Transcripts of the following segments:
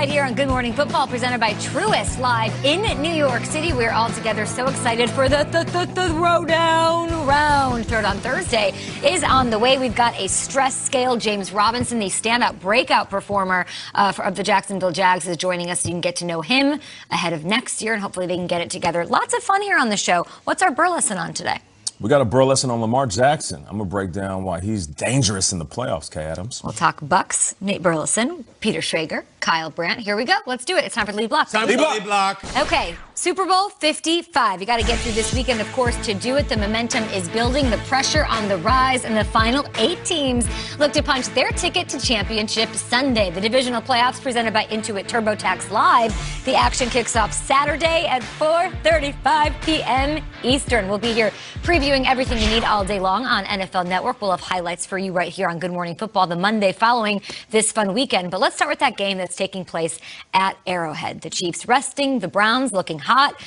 Right here on Good Morning Football, presented by Truist, live in New York City. We're all together so excited for the throwdown round. Third on Thursday is on the way. We've got a stress scale. James Robinson, the standout breakout performer of the Jacksonville Jags, is joining us. You can get to know him ahead of next year, and hopefully they can get it together. Lots of fun here on the show. What's our Burleson on today? We got a Burleson on Lamar Jackson. I'm going to break down why he's dangerous in the playoffs, Kay Adams. We'll talk Bucks, Nate Burleson, Peter Schrager, Kyle Brandt. Here we go. Let's do it. It's time for the lead block. Time for the lead block. Okay, Super Bowl 55. You got to get through this weekend, of course. To do it, the momentum is building, the pressure on the rise, and the final 8 teams look to punch their ticket to championship Sunday. The divisional playoffs presented by Intuit TurboTax Live. The action kicks off Saturday at 4:35 p.m. Eastern. We'll be here previewing everything you need all day long on NFL Network. We'll have highlights for you right here on Good Morning Football the Monday following this fun weekend. But let's start with that game that's taking place at Arrowhead. The Chiefs resting, the Browns looking hot,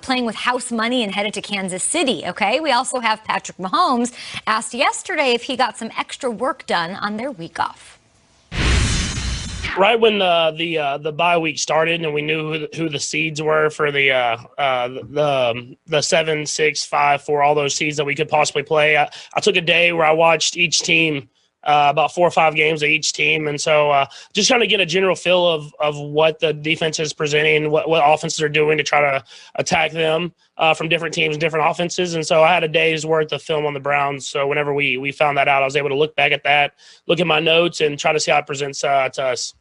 playing with house money and headed to Kansas City. Okay, we also have Patrick Mahomes asked yesterday if he got some extra work done on their week off. Right when the bye week started, and we knew who the seeds were for the 7, 6, 5, 4, all those seeds that we could possibly play. I took a day where I watched each team, about 4 or 5 games of each team, and so just trying to get a general feel of what the defense is presenting, what offenses are doing to try to attack them from different teams and different offenses. And so I had a day's worth of film on the Browns. So whenever we found that out, I was able to look back at that, look at my notes, and try to see how it presents to us.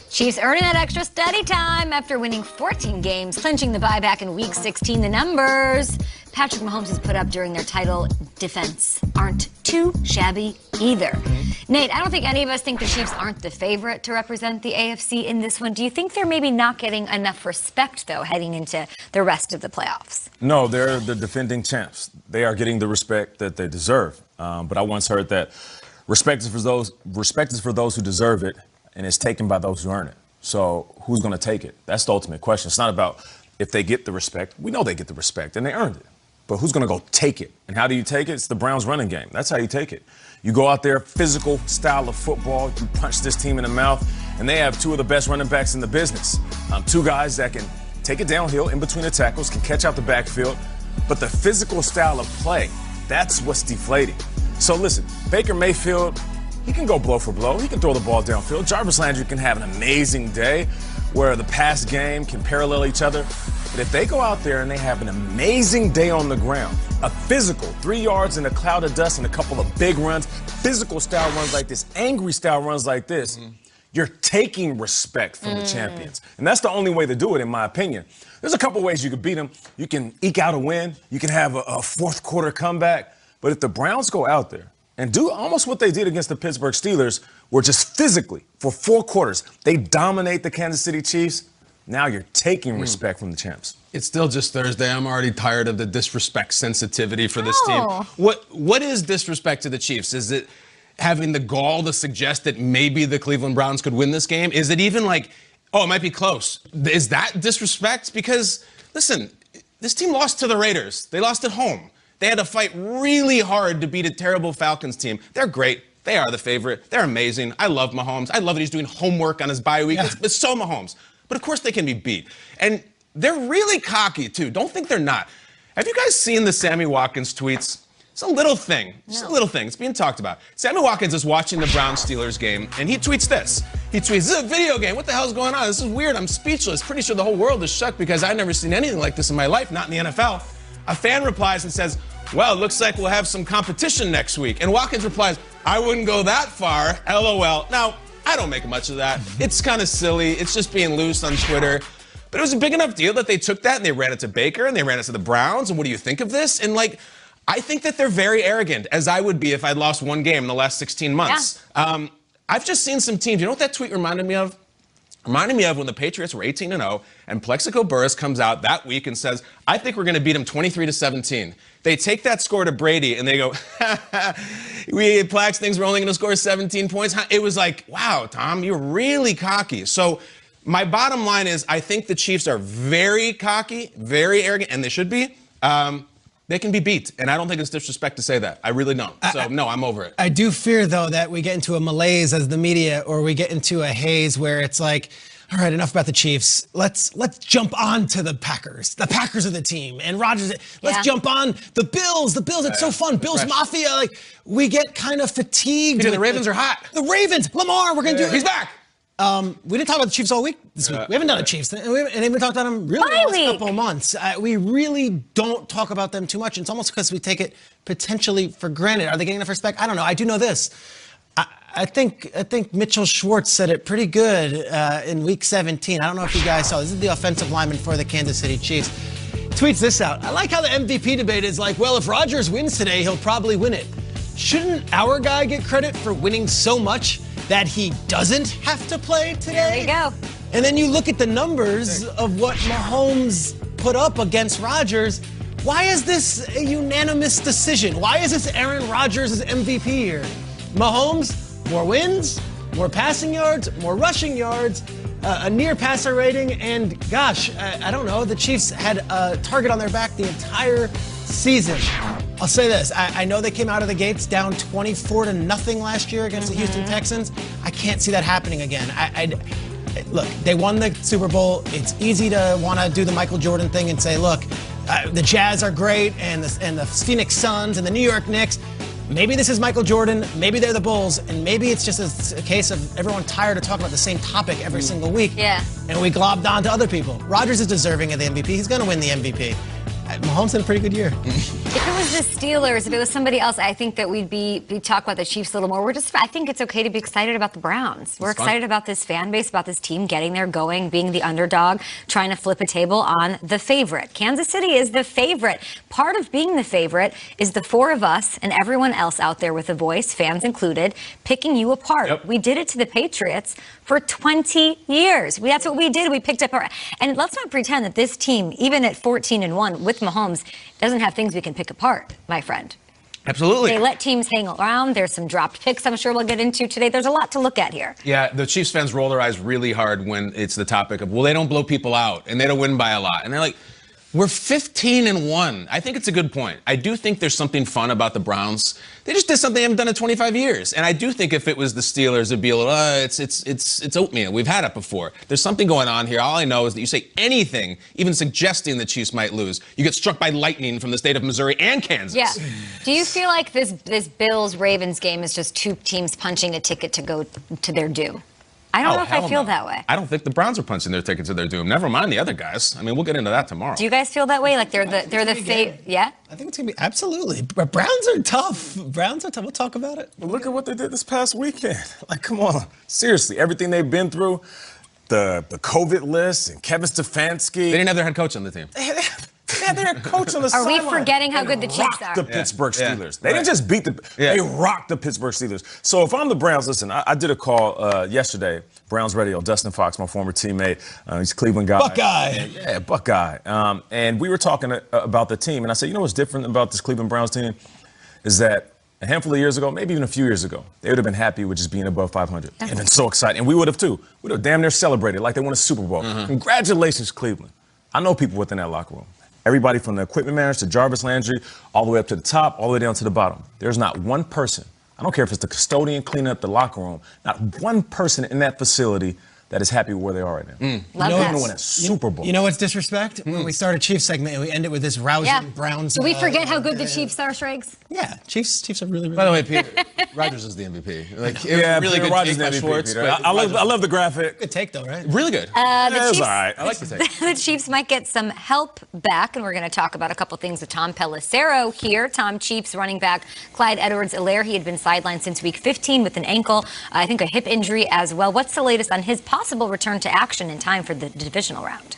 Chiefs earning that extra study time after winning 14 games, clinching the bye-back in Week 16. The numbers Patrick Mahomes has put up during their title defense aren't too shabby either. Nate, I don't think any of us think the Chiefs aren't the favorite to represent the AFC in this one. Do you think they're maybe not getting enough respect, though, heading into the rest of the playoffs? No, they're the defending champs. They are getting the respect that they deserve. But I once heard that respect is for those who deserve it, and it's taken by those who earn it. So who's going to take it? That's the ultimate question. It's not about if they get the respect. We know they get the respect, and they earned it. But who's going to go take it? And how do you take it? It's the Browns running game. That's how you take it. You go out there, physical style of football. You punch this team in the mouth, and they have 2 of the best running backs in the business. 2 guys that can take it downhill in between the tackles, can catch out the backfield. But the physical style of play, that's what's deflating. So listen, Baker Mayfield, he can go blow for blow. He can throw the ball downfield. Jarvis Landry can have an amazing day where the pass game can parallel each other. But if they go out there and they have an amazing day on the ground, a physical 3 yards in a cloud of dust and a couple of big runs, physical style runs like this, angry style runs like this, you're taking respect from the champions. And that's the only way to do it, in my opinion. There's a couple ways you could beat them. You can eke out a win. You can have a fourth quarter comeback. But if the Browns go out there and do almost what they did against the Pittsburgh Steelers, where just physically, for 4 quarters, they dominate the Kansas City Chiefs, now you're taking respect from the champs. It's still just Thursday. I'm already tired of the disrespect sensitivity for this team. What is disrespect to the Chiefs? Is it having the gall to suggest that maybe the Cleveland Browns could win this game? Is it even like, oh, it might be close? Is that disrespect? Because, listen, this team lost to the Raiders. They lost at home. They had to fight really hard to beat a terrible Falcons team. They're great. They are the favorite. They're amazing. I love Mahomes. I love that he's doing homework on his bye week. It's so Mahomes. But, of course, they can be beat. And they're really cocky, too. Don't think they're not. Have you guys seen the Sammy Watkins tweets? It's a little thing. Just a little thing. It's being talked about. Sammy Watkins is watching the Browns-Steelers game, and he tweets this. He tweets, "This is a video game. What the hell is going on? This is weird. I'm speechless. Pretty sure the whole world is shook because I've never seen anything like this in my life, not in the NFL." A fan replies and says, "Well, it looks like we'll have some competition next week." And Watkins replies, "I wouldn't go that far, LOL." Now, I don't make much of that. It's kind of silly. It's just being loose on Twitter. But it was a big enough deal that they took that and they ran it to Baker and they ran it to the Browns. And what do you think of this? And, I think that they're very arrogant, as I would be if I'd lost 1 game in the last 16 months. Yeah. I've just seen some teams. You know what that tweet reminded me of? Reminded me of when the Patriots were 18-0, and Plexico Burress comes out that week and says, "I think we're going to beat them 23-17. They take that score to Brady, and they go, Plex thinks we're only going to score 17 points. It was like, wow, Tom, you're really cocky. So my bottom line is I think the Chiefs are very cocky, very arrogant, and they should be. They can be beat, and I don't think it's disrespect to say that. I really don't. So, no, I'm over it. I do fear, though, that we get into a malaise as the media, or we get into a haze where it's like, all right, enough about the Chiefs. Let's jump on to the Packers. The Packers are the team. And Rodgers, let's jump on the Bills. The Bills, it's so fun. Bills Mafia. Like, we get kind of fatigued. The Ravens are hot. The Ravens. Lamar, we're going to do it. He's back. We didn't talk about the Chiefs all week this week. We haven't done a Chiefs thing. And we haven't talked about them really the last couple of months. We really don't talk about them too much. And it's almost because we take it potentially for granted. Are they getting enough respect? I don't know. I do know this. I think Mitchell Schwartz said it pretty good in Week 17. I don't know if you guys saw. This is the offensive lineman for the Kansas City Chiefs. Tweets this out. I like how the MVP debate is like, well, if Rodgers wins today, he'll probably win it. Shouldn't our guy get credit for winning so much that he doesn't have to play today? There you go. And then you look at the numbers of what Mahomes put up against Rodgers. Why is this a unanimous decision? Why is this Aaron Rodgers' MVP here? Mahomes, more wins, more passing yards, more rushing yards, a near passer rating, and gosh, I don't know, the Chiefs had a target on their back the entire season. I'll say this, I know they came out of the gates down 24-0 last year against the Houston Texans. I can't see that happening again. Look, they won the Super Bowl. It's easy to want to do the Michael Jordan thing and say, look, the Jazz are great, and the Phoenix Suns and the New York Knicks. Maybe this is Michael Jordan, maybe they're the Bulls, and maybe it's just a case of everyone tired of talking about the same topic every single week. Yeah. And we globbed on to other people. Rodgers is deserving of the MVP. He's going to win the MVP. Mahomes had a pretty good year. If it was the Steelers, if it was somebody else, I think that we'd talk about the Chiefs a little more. I think it's okay to be excited about the Browns. We're excited about this fan base, about this team getting there, going, being the underdog, trying to flip a table on the favorite. Kansas City is the favorite. Part of being the favorite is the four of us and everyone else out there with a voice, fans included, picking you apart. Yep. We did it to the Patriots for 20 years. That's what we did. We picked up and let's not pretend that this team, even at 14-1 with Mahomes, doesn't have things we can pick apart, my friend. Absolutely. They let teams hang around. There's some dropped picks I'm sure we'll get into today. There's a lot to look at here. Yeah, the Chiefs fans roll their eyes really hard when it's the topic of, well, they don't blow people out and they don't win by a lot. And they're like, we're 15-1. I think it's a good point. I do think there's something fun about the Browns. They just did something they haven't done in 25 years. And I do think if it was the Steelers, it'd be a little, it's oatmeal. We've had it before. There's something going on here. All I know is that you say anything, even suggesting the Chiefs might lose, you get struck by lightning from the state of Missouri and Kansas. Yeah. Do you feel like this Bills-Ravens game is just two teams punching a ticket to go to their due? I don't know if I feel that way. I don't think the Browns are punching their ticket to their doom. Never mind the other guys. I mean, we'll get into that tomorrow. Do you guys feel that way? Like they're the favorite? Yeah. I think it's gonna be absolutely. But Browns are tough. Browns are tough. We'll talk about it. Well, look at what they did this past weekend. Like, come on, seriously, everything they've been through, the COVID list and Kevin Stefanski. They didn't have their head coach on the team. They had their coach on the sideline. Are we forgetting how good the Chiefs are? The Pittsburgh Steelers. They didn't just beat they rocked the Pittsburgh Steelers. So if I'm the Browns, listen, I did a call yesterday, Browns Radio, Dustin Fox, my former teammate, he's a Cleveland guy. Buckeye. Yeah, Buckeye. And we were talking about the team, and I said, you know what's different about this Cleveland Browns team is that a handful of years ago, maybe even a few years ago, they would have been happy with just being above 500. They've been so excited, and we would have too. We would have damn near celebrated like they won a Super Bowl. Congratulations, Cleveland. I know people within that locker room. Everybody from the equipment manager to Jarvis Landry, all the way up to the top, all the way down to the bottom. There's not one person, I don't care if it's the custodian cleaning up the locker room, not one person in that facility that is happy with where they are right now. Love that. Win a Super Bowl. You know what's disrespect? When we start a Chiefs segment and we end it with this rousing Browns. Do we forget how good the Chiefs are, Schrags? Yeah, Chiefs are really, really By the way, Peter, Rodgers is the MVP. Like, yeah, really good Rodgers take by MVP, Schwartz. I love the graphic. good take though, right? Really good. It was all right. I like the take. The Chiefs might get some help back, and we're going to talk about a couple things with Tom Pelissero here. Tom, Chiefs running back Clyde Edwards-Helaire. He had been sidelined since week 15 with an ankle, I think a hip injury as well. What's the latest on his possible return to action in time for the divisional round?